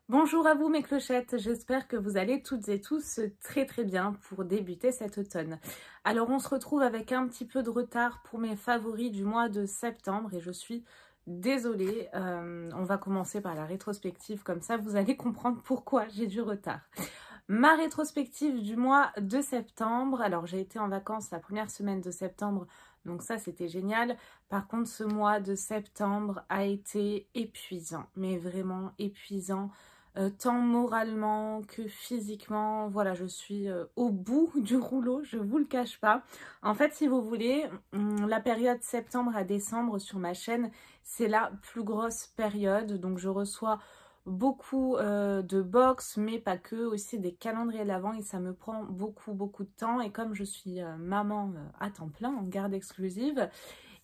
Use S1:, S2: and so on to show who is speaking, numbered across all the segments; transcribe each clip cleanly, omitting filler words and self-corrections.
S1: Bonjour à vous mes clochettes, j'espère que vous allez toutes et tous très très bien pour débuter cet automne. Alors on se retrouve avec un petit peu de retard pour mes favoris du mois de septembre et je suis désolée. On va commencer par la rétrospective, comme ça vous allez comprendre pourquoi j'ai du retard. Ma rétrospective du mois de septembre, alors j'ai été en vacances la première semaine de septembre, donc ça c'était génial. Par contre ce mois de septembre a été épuisant, mais vraiment épuisant. Tant moralement que physiquement, voilà, je suis au bout du rouleau, je vous le cache pas. En fait, si vous voulez, la période septembre à décembre sur ma chaîne, c'est la plus grosse période. Donc je reçois beaucoup de box, mais pas que, aussi des calendriers de l'Avent et ça me prend beaucoup de temps. Et comme je suis maman à temps plein, en garde exclusive,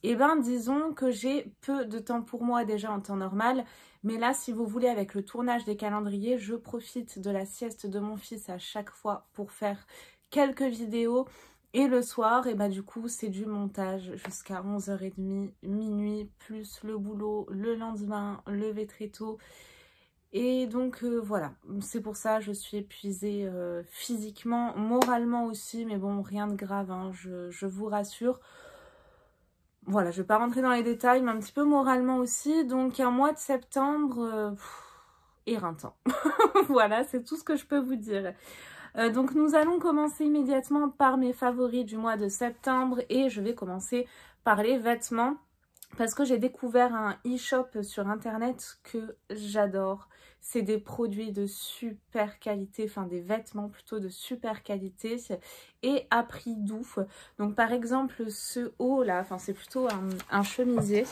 S1: eh ben, disons que j'ai peu de temps pour moi déjà en temps normal. Mais là, si vous voulez, avec le tournage des calendriers, je profite de la sieste de mon fils à chaque fois pour faire quelques vidéos. Et le soir, et bah du coup, c'est du montage jusqu'à 11h30, minuit, plus le boulot, le lendemain, lever très tôt. Et donc voilà, c'est pour ça je suis épuisée physiquement, moralement aussi, mais bon, rien de grave, hein, je vous rassure. Voilà, je ne vais pas rentrer dans les détails, mais un petit peu moralement aussi. Donc un mois de septembre éreintant. Voilà, c'est tout ce que je peux vous dire. Donc nous allons commencer immédiatement par mes favoris du mois de septembre et je vais commencer par les vêtements. Parce que j'ai découvert un e-shop sur internet que j'adore. C'est des produits de super qualité, enfin des vêtements plutôt de super qualité et à prix doux. Donc par exemple ce haut là, enfin c'est plutôt un chemisier.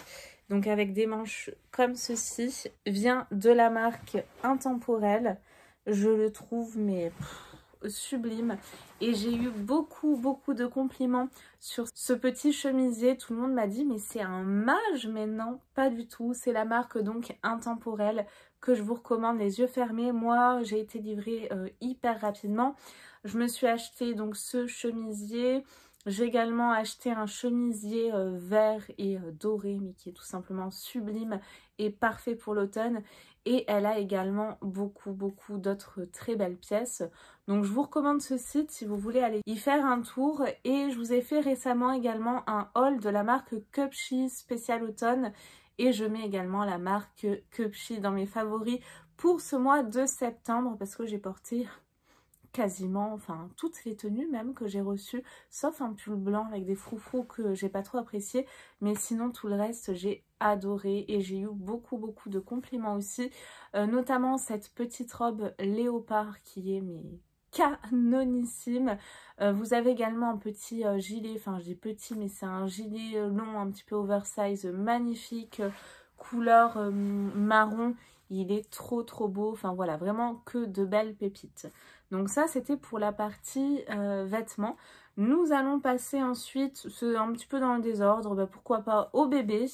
S1: Donc avec des manches comme ceci, vient de la marque Intemporel. Je le trouve mais sublime et j'ai eu beaucoup de compliments sur ce petit chemisier. Tout le monde m'a dit mais c'est un mage, mais non, pas du tout. C'est la marque donc Intemporel que je vous recommande les yeux fermés. Moi j'ai été livrée hyper rapidement. Je me suis acheté donc ce chemisier. J'ai également acheté un chemisier vert et doré, mais qui est tout simplement sublime et parfait pour l'automne. Et elle a également beaucoup d'autres très belles pièces. Donc je vous recommande ce site si vous voulez aller y faire un tour. Et je vous ai fait récemment également un haul de la marque Cupshe spécial automne. Et je mets également la marque Cupshe dans mes favoris pour ce mois de septembre parce que j'ai porté quasiment, enfin toutes les tenues même que j'ai reçues, sauf un pull blanc avec des froufrous que j'ai pas trop apprécié, mais sinon tout le reste j'ai adoré et j'ai eu beaucoup de compliments aussi, notamment cette petite robe léopard qui est mais canonissime. Vous avez également un petit gilet, enfin je dis petit mais c'est un gilet long un petit peu oversize magnifique, couleur marron. Il est trop beau, enfin voilà, vraiment que de belles pépites. Donc ça, c'était pour la partie vêtements. Nous allons passer ensuite, c'est un petit peu dans le désordre, bah, pourquoi pas au bébé.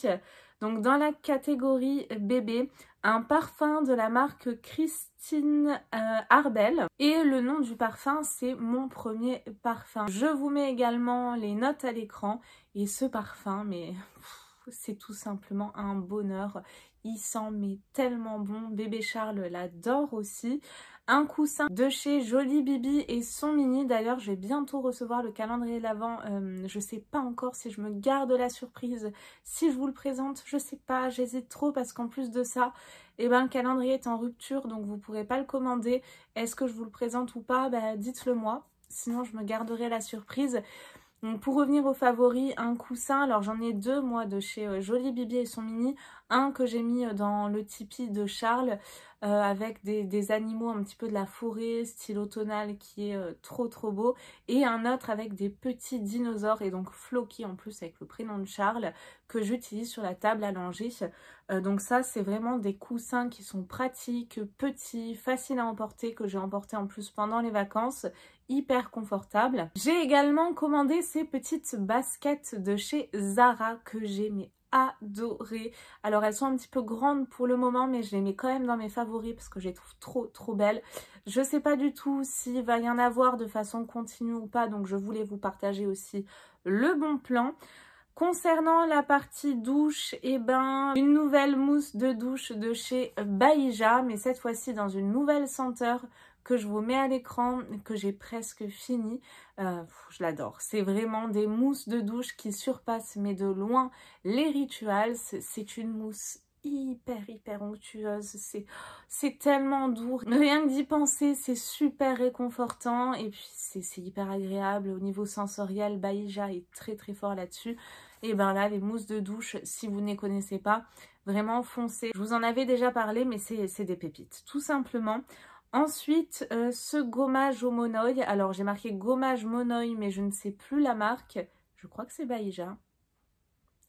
S1: Donc dans la catégorie bébé, un parfum de la marque Christine Arbel. Et le nom du parfum, c'est Mon Premier Parfum. Je vous mets également les notes à l'écran. Et ce parfum, mais c'est tout simplement un bonheur. Il sent mais tellement bon. Bébé Charles l'adore aussi. Un coussin de chez Jolie Bibi et son mini. D'ailleurs, je vais bientôt recevoir le calendrier de l'Avent. Je sais pas encore si je me garde la surprise. Si je vous le présente, je sais pas. J'hésite trop parce qu'en plus de ça, eh ben, le calendrier est en rupture. Donc, vous pourrez pas le commander. Est-ce que je vous le présente ou pas? Bah, dites-le moi. Sinon, je me garderai la surprise. Donc pour revenir aux favoris, un coussin, alors j'en ai deux moi de chez Jolie Bibi et son mini, un que j'ai mis dans le Tipeee de Charles avec des animaux un petit peu de la forêt, style automnal qui est trop beau, et un autre avec des petits dinosaures et donc Floki en plus avec le prénom de Charles que j'utilise sur la table à langer. Donc ça c'est vraiment des coussins qui sont pratiques, petits, faciles à emporter, que j'ai emporté en plus pendant les vacances, hyper confortable. J'ai également commandé ces petites baskets de chez Zara que j'ai mais adoré. Alors elles sont un petit peu grandes pour le moment mais je les mets quand même dans mes favoris parce que je les trouve trop belles. Je sais pas du tout s'il va y en avoir de façon continue ou pas, donc je voulais vous partager aussi le bon plan. Concernant la partie douche, eh ben, une nouvelle mousse de douche de chez Baïja, mais cette fois-ci dans une nouvelle senteur que je vous mets à l'écran, que j'ai presque fini. Je l'adore. C'est vraiment des mousses de douche qui surpassent, mais de loin, les Rituals. C'est une mousse hyper onctueuse, c'est tellement doux, rien que d'y penser c'est super réconfortant et puis c'est hyper agréable au niveau sensoriel. Baïja est très fort là-dessus. Et ben là les mousses de douche, si vous ne les connaissez pas, vraiment foncez, je vous en avais déjà parlé mais c'est des pépites tout simplement. Ensuite ce gommage au monoï, alors j'ai marqué gommage monoï mais je ne sais plus la marque, je crois que c'est Baïja.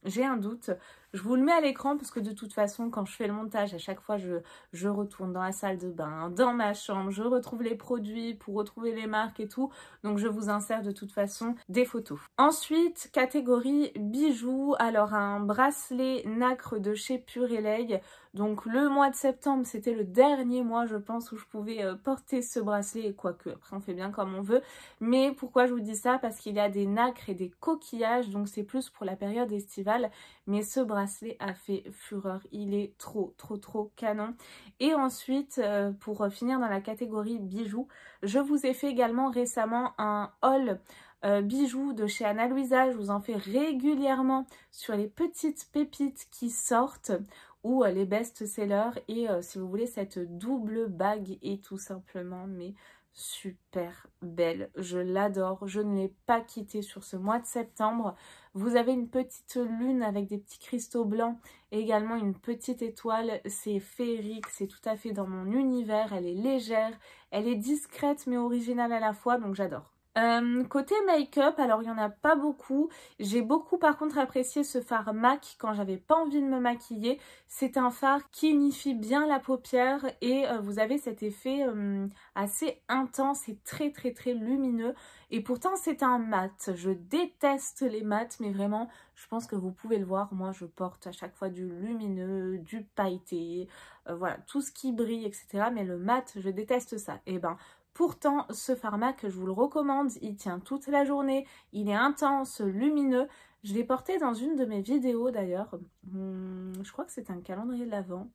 S1: J'ai un doute, je vous le mets à l'écran parce que de toute façon quand je fais le montage à chaque fois je retourne dans la salle de bain, dans ma chambre, je retrouve les produits pour retrouver les marques et tout, donc je vous insère de toute façon des photos. Ensuite catégorie bijoux, alors un bracelet nacre de chez Purelei. Donc le mois de septembre c'était le dernier mois je pense où je pouvais porter ce bracelet, quoique après on fait bien comme on veut. Mais pourquoi je vous dis ça? Parce qu'il y a des nacres et des coquillages, donc c'est plus pour la période estivale. Mais ce bracelet a fait fureur, il est trop canon. Et ensuite, pour finir dans la catégorie bijoux, je vous ai fait également récemment un haul bijoux de chez Ana Luisa. Je vous en fais régulièrement sur les petites pépites qui sortent ou les best-sellers. Et si vous voulez, cette double bague est tout simplement mais super belle, je l'adore, je ne l'ai pas quittée sur ce mois de septembre. Vous avez une petite lune avec des petits cristaux blancs et également une petite étoile, c'est féerique, c'est tout à fait dans mon univers, elle est légère, elle est discrète mais originale à la fois, donc j'adore. Côté make-up, alors il n'y en a pas beaucoup. J'ai beaucoup par contre apprécié ce fard MAC quand j'avais pas envie de me maquiller. C'est un fard qui unifie bien la paupière et vous avez cet effet assez intense et très lumineux. Et pourtant c'est un mat. Je déteste les mats mais vraiment je pense que vous pouvez le voir. Moi je porte à chaque fois du lumineux, du pailleté, voilà tout ce qui brille etc. Mais le mat je déteste ça. Et ben pourtant, ce fard MAC, je vous le recommande, il tient toute la journée, il est intense, lumineux. Je l'ai porté dans une de mes vidéos d'ailleurs, je crois que c'est un calendrier de l'Avent.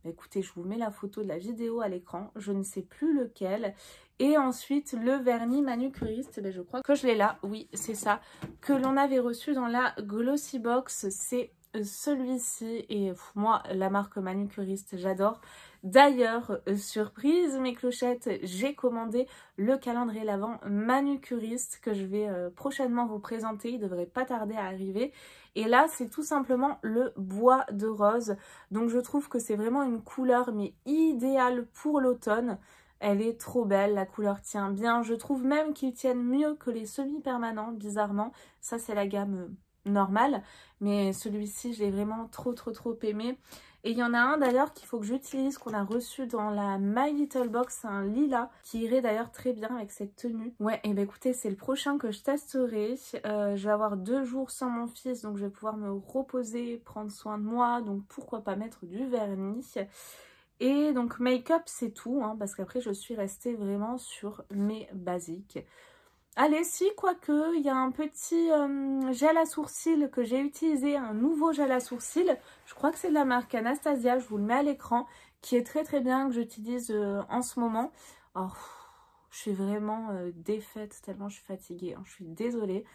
S1: Écoutez, je vous mets la photo de la vidéo à l'écran, je ne sais plus lequel. Et ensuite, le vernis manucuriste, je crois que je l'ai là, oui, c'est ça, que l'on avait reçu dans la Glossy Box, c'est celui-ci. Et moi, la marque manucuriste, j'adore. D'ailleurs, surprise mes clochettes, j'ai commandé le calendrier l'Avent manucuriste que je vais prochainement vous présenter, il devrait pas tarder à arriver. Et là, c'est tout simplement le bois de rose. Donc je trouve que c'est vraiment une couleur mais idéale pour l'automne. Elle est trop belle, la couleur tient bien. Je trouve même qu'ils tiennent mieux que les semi-permanents, bizarrement. Ça, c'est la gamme normale. Mais celui-ci, je l'ai vraiment trop aimé. Et il y en a un d'ailleurs qu'il faut que j'utilise, qu'on a reçu dans la My Little Box, un lilas, qui irait d'ailleurs très bien avec cette tenue. Ouais, et ben écoutez, c'est le prochain que je testerai. Je vais avoir 2 jours sans mon fils, donc je vais pouvoir me reposer, prendre soin de moi, donc pourquoi pas mettre du vernis. Et donc make-up c'est tout, hein, parce qu'après je suis restée vraiment sur mes basiques. Allez, si, quoique, il y a un petit gel à sourcils que j'ai utilisé, un nouveau gel à sourcils. Je crois que c'est de la marque Anastasia, je vous le mets à l'écran, qui est très bien, que j'utilise en ce moment. Alors, je suis vraiment défaite tellement je suis fatiguée, hein, je suis désolée.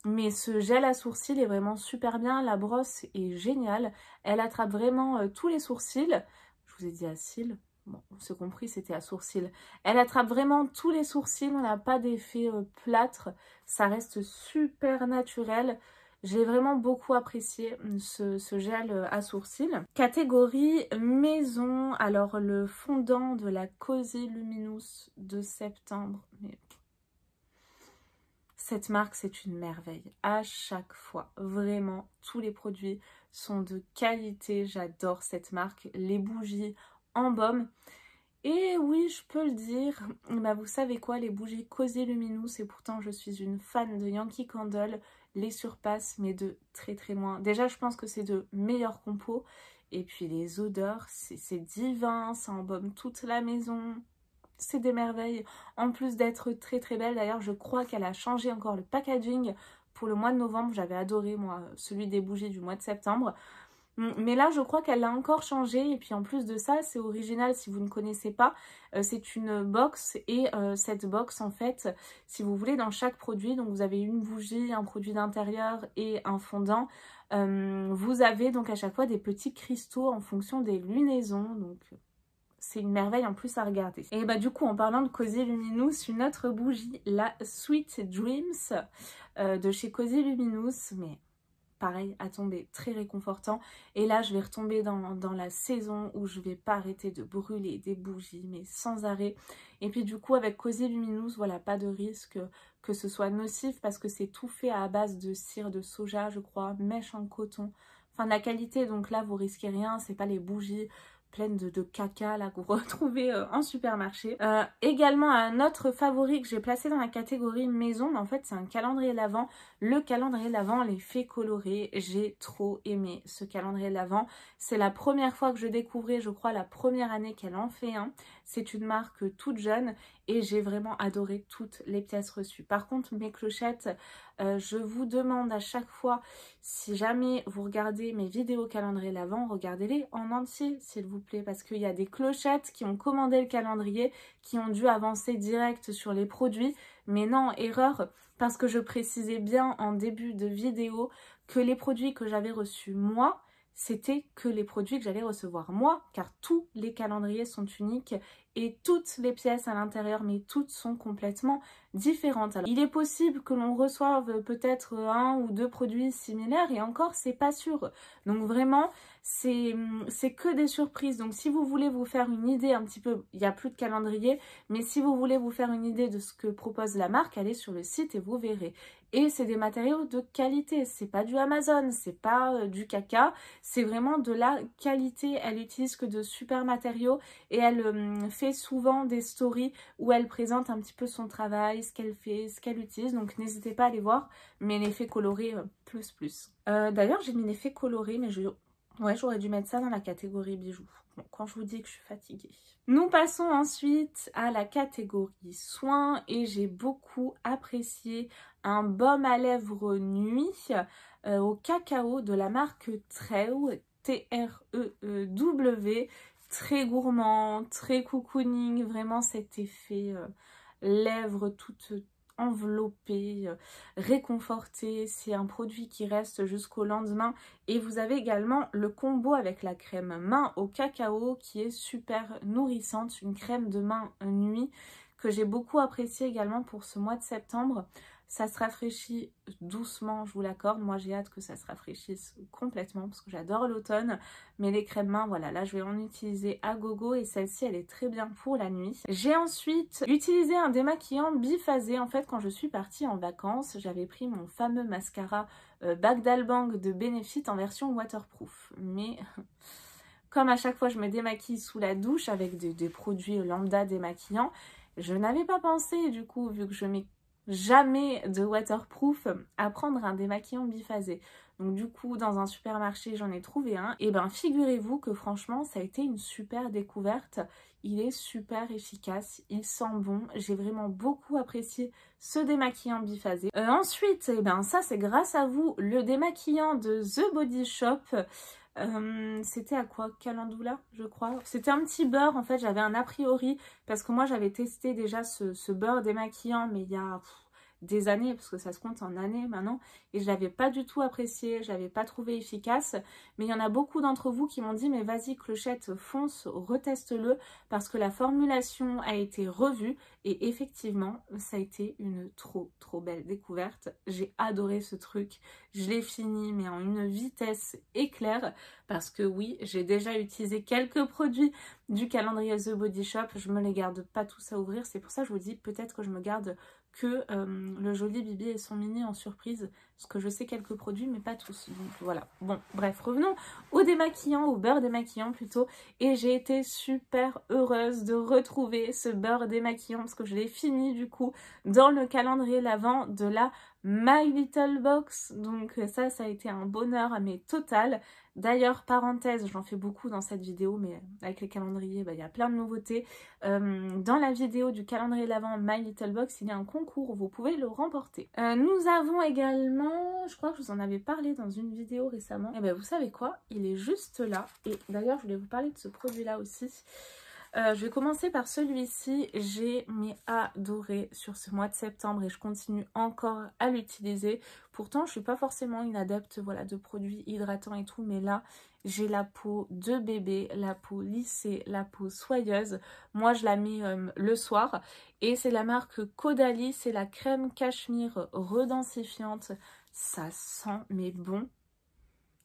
S1: Mais ce gel à sourcils est vraiment super bien, la brosse est géniale. Elle attrape vraiment tous les sourcils. Je vous ai dit à cils. Bon, on s'est compris, c'était à sourcils. Elle attrape vraiment tous les sourcils, on n'a pas d'effet plâtre. Ça reste super naturel. J'ai vraiment beaucoup apprécié ce gel à sourcils. Catégorie maison, alors le fondant de la Cozy Luminous de septembre. Mais cette marque, c'est une merveille. À chaque fois, vraiment, tous les produits sont de qualité. J'adore cette marque. Les bougies en baume. Et oui, je peux le dire, bah vous savez quoi, les bougies Cozy Luminous, et pourtant je suis une fan de Yankee Candle, les surpassent, mais de très loin. Déjà, je pense que c'est de meilleurs compos, et puis les odeurs, c'est divin, ça embaume toute la maison, c'est des merveilles. En plus d'être très belle, d'ailleurs, je crois qu'elle a changé encore le packaging pour le mois de novembre. J'avais adoré moi celui des bougies du mois de septembre. Mais là, je crois qu'elle a encore changé. Et puis en plus de ça, c'est original si vous ne connaissez pas. C'est une box et cette box, en fait, si vous voulez, dans chaque produit, donc vous avez une bougie, un produit d'intérieur et un fondant. Vous avez donc à chaque fois des petits cristaux en fonction des lunaisons. Donc c'est une merveille en plus à regarder. Et bah du coup, en parlant de Cozy Luminous, une autre bougie, la Sweet Dreams de chez Cozy Luminous. Mais pareil, à tomber, très réconfortant. Et là, je vais retomber dans la saison où je vais pas arrêter de brûler des bougies, mais sans arrêt. Et puis du coup, avec Cozy Luminous, voilà, pas de risque que ce soit nocif parce que c'est tout fait à base de cire de soja, je crois, mèche en coton. Enfin, de la qualité, donc là, vous risquez rien, c'est pas les bougies pleine de caca là que vous retrouvez en supermarché. Également un autre favori que j'ai placé dans la catégorie maison, mais en fait c'est un calendrier l'Avent. Le calendrier l'Avent, les fées colorées, j'ai trop aimé ce calendrier l'Avent. C'est la première fois que je découvrais, je crois la première année qu'elle en fait un. C'est une marque toute jeune et j'ai vraiment adoré toutes les pièces reçues. Par contre mes clochettes, je vous demande à chaque fois, si jamais vous regardez mes vidéos calendrier l'Avent, regardez-les en entier s'il vous plaît, parce qu'il y a des clochettes qui ont commandé le calendrier, qui ont dû avancer direct sur les produits, mais non, erreur, parce que je précisais bien en début de vidéo que les produits que j'avais reçus moi, c'était que les produits que j'allais recevoir moi, car tous les calendriers sont uniques et toutes les pièces à l'intérieur, mais toutes sont complètement différentes. Alors, il est possible que l'on reçoive peut-être un ou deux produits similaires et encore, c'est pas sûr. Donc vraiment, c'est que des surprises. Donc si vous voulez vous faire une idée un petit peu, il n'y a plus de calendrier, mais si vous voulez vous faire une idée de ce que propose la marque, allez sur le site et vous verrez. Et c'est des matériaux de qualité, c'est pas du Amazon, c'est pas du caca, c'est vraiment de la qualité. Elle utilise que de super matériaux et elle fait souvent des stories où elle présente un petit peu son travail, ce qu'elle fait, ce qu'elle utilise. Donc n'hésitez pas à aller voir, mais l'effet coloré plus. D'ailleurs j'ai mis l'effet coloré, mais ouais, j'aurais dû mettre ça dans la catégorie bijoux. Bon, quand je vous dis que je suis fatiguée. Nous passons ensuite à la catégorie soins et j'ai beaucoup apprécié un baume à lèvres nuit au cacao de la marque Treu, T-R-E-E-W. Très gourmand, très cocooning, vraiment cet effet lèvres toutes enveloppées, réconfortées. C'est un produit qui reste jusqu'au lendemain. Et vous avez également le combo avec la crème main au cacao qui est super nourrissante, une crème de main nuit que j'ai beaucoup appréciée également pour ce mois de septembre. Ça se rafraîchit doucement, je vous l'accorde. Moi, j'ai hâte que ça se rafraîchisse complètement parce que j'adore l'automne. Mais les crèmes mains, voilà, là, je vais en utiliser à gogo et celle-ci, elle est très bien pour la nuit. J'ai ensuite utilisé un démaquillant biphasé. En fait, quand je suis partie en vacances, j'avais pris mon fameux mascara Bagdal Bang de Benefit en version waterproof. Mais comme à chaque fois, je me démaquille sous la douche avec des produits lambda démaquillants, je n'avais pas pensé, du coup, vu que je mets jamais de waterproof, à prendre un démaquillant biphasé. Donc du coup, dans un supermarché, j'en ai trouvé un. Et ben, figurez-vous que franchement, ça a été une super découverte. Il est super efficace, il sent bon. J'ai vraiment beaucoup apprécié ce démaquillant biphasé. Ensuite, et ben ça, c'est grâce à vous, le démaquillant de The Body Shop. C'était à quoi? Calendula, je crois. C'était un petit beurre, en fait, j'avais un a priori, parce que moi j'avais testé déjà ce beurre démaquillant, mais il y a des années, parce que ça se compte en années maintenant, et je l'avais pas du tout apprécié, je l'avais pas trouvé efficace, mais il y en a beaucoup d'entre vous qui m'ont dit, mais vas-y Clochette, fonce, reteste-le, parce que la formulation a été revue, et effectivement, ça a été une trop belle découverte. J'ai adoré ce truc, je l'ai fini, mais en une vitesse éclair, parce que oui, j'ai déjà utilisé quelques produits du calendrier The Body Shop, je me les garde pas tous à ouvrir, c'est pour ça que je vous dis, peut-être que je me garde que le joli Bibi et son mini en surprise, parce que je sais quelques produits mais pas tous, donc voilà. Bon bref, revenons au démaquillant, au beurre démaquillant plutôt, et j'ai été super heureuse de retrouver ce beurre démaquillant parce que je l'ai fini du coup dans le calendrier l'Avent de la My Little Box. Donc ça a été un bonheur mais total. D'ailleurs, parenthèse, j'en fais beaucoup dans cette vidéo, mais avec les calendriers, il y a plein de nouveautés. Dans la vidéo du calendrier l'Avent My Little Box, il y a un concours où vous pouvez le remporter. Nous avons également, je crois que je vous en avais parlé dans une vidéo récemment, et vous savez quoi, il est juste là. Et d'ailleurs, je voulais vous parler de ce produit-là aussi. Je vais commencer par celui-ci. J'ai adoré sur ce mois de septembre et je continue encore à l'utiliser. Pourtant, je suis pas forcément une adepte voilà, de produits hydratants et tout, mais là, j'ai la peau de bébé, la peau lissée, la peau soyeuse. Moi, je la mets le soir et c'est la marque Caudalie. C'est la crème cachemire redensifiante. Ça sent mais bon.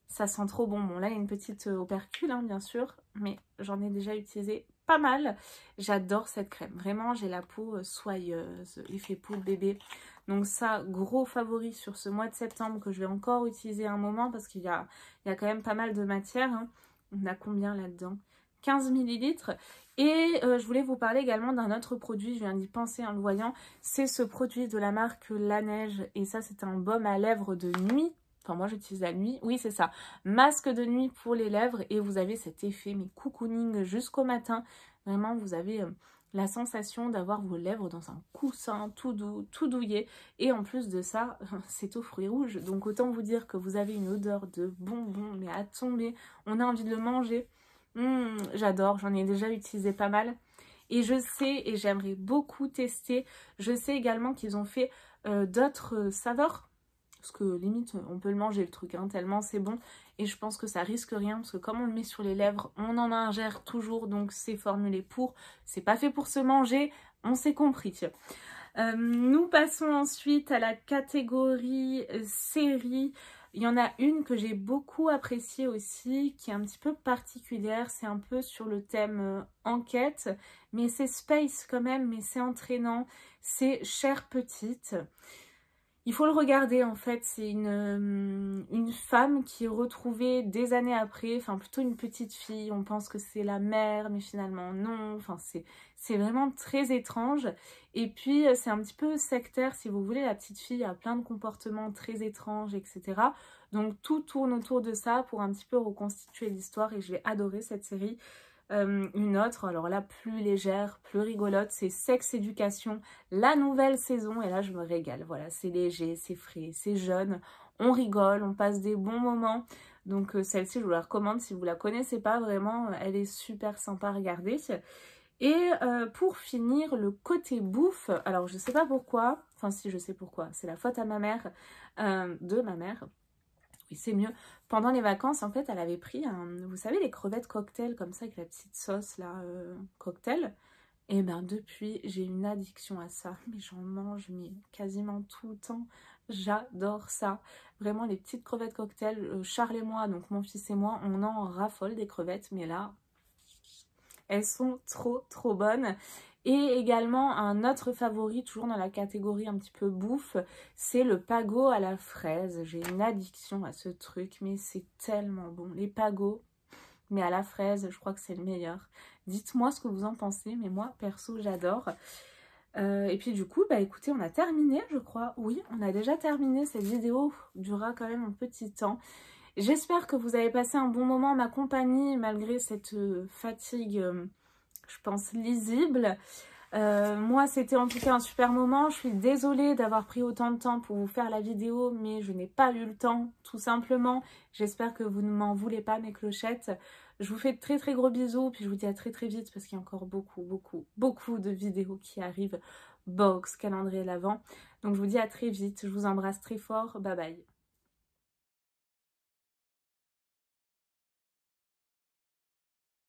S1: Ça sent trop bon. Bon, là, il y a une petite opercule, hein, bien sûr, mais j'en ai déjà utilisé pas mal. J'adore cette crème. Vraiment, j'ai la peau soyeuse, effet peau de bébé. Donc ça, gros favori sur ce mois de septembre que je vais encore utiliser un moment parce qu'il y a quand même pas mal de matière. Hein. On a combien là-dedans? 15 ml. Et je voulais vous parler également d'un autre produit, je viens d'y penser en le voyant. C'est ce produit de la marque La Neige. Et ça, c'est un baume à lèvres de nuit. Enfin, moi, j'utilise la nuit. Oui, c'est ça. Masque de nuit pour les lèvres. Et vous avez cet effet, mais cocooning jusqu'au matin. Vraiment, vous avez la sensation d'avoir vos lèvres dans un coussin tout doux, tout douillet. Et en plus de ça, c'est aux fruits rouges. Donc, autant vous dire que vous avez une odeur de bonbon, mais à tomber. On a envie de le manger. J'adore. J'en ai déjà utilisé pas mal. Et je sais, et j'aimerais beaucoup tester, je sais également qu'ils ont fait d'autres saveurs. Parce que limite, on peut le manger le truc, hein, tellement c'est bon. Et je pense que ça risque rien, parce que comme on le met sur les lèvres, on en ingère toujours. Donc c'est formulé pour, c'est pas fait pour se manger, on s'est compris. Nous passons ensuite à la catégorie série. Il y en a une que j'ai beaucoup appréciée aussi, qui est un petit peu particulière. C'est un peu sur le thème enquête, mais c'est space quand même, mais c'est entraînant. C'est Chère Petite. Il faut le regarder en fait, c'est une femme qui est retrouvée des années après, enfin plutôt une petite fille, on pense que c'est la mère mais finalement non, enfin c'est vraiment très étrange. Et puis c'est un petit peu sectaire si vous voulez, la petite fille a plein de comportements très étranges etc. Donc tout tourne autour de ça pour un petit peu reconstituer l'histoire et je vais adorer cette série. Une autre, alors là plus légère, plus rigolote, c'est Sex Education, la nouvelle saison et là je me régale, voilà, c'est léger, c'est frais, c'est jeune, on rigole, on passe des bons moments, donc celle-ci je vous la recommande si vous la connaissez pas, vraiment elle est super sympa à regarder. Et pour finir, le côté bouffe, alors je sais pas pourquoi, enfin si je sais pourquoi, c'est la faute à ma mère, de ma mère. Oui, c'est mieux. Pendant les vacances, en fait, elle avait pris, vous savez, les crevettes cocktail, comme ça, avec la petite sauce, là, cocktail. Et ben depuis, j'ai une addiction à ça. Mais j'en mange mais quasiment tout le temps. J'adore ça. Vraiment, les petites crevettes cocktail, Charles et moi, donc mon fils et moi, on en raffole des crevettes. Mais là, elles sont trop bonnes. Et également un autre favori, toujours dans la catégorie un petit peu bouffe, c'est le pago à la fraise. J'ai une addiction à ce truc, mais c'est tellement bon. Les pagos, mais à la fraise, je crois que c'est le meilleur. Dites-moi ce que vous en pensez, mais moi, perso, j'adore. Et puis du coup, écoutez, on a terminé, je crois. Oui, on a déjà terminé. Cette vidéo durera quand même un petit temps. J'espère que vous avez passé un bon moment en ma compagnie, malgré cette fatigue... je pense lisible. Moi c'était en tout cas un super moment. Je suis désolée d'avoir pris autant de temps pour vous faire la vidéo, mais je n'ai pas eu le temps tout simplement. J'espère que vous ne m'en voulez pas mes clochettes. Je vous fais de très gros bisous, puis je vous dis à très vite parce qu'il y a encore beaucoup de vidéos qui arrivent. Box, calendrier l'Avent. Donc je vous dis à très vite, je vous embrasse très fort, bye bye.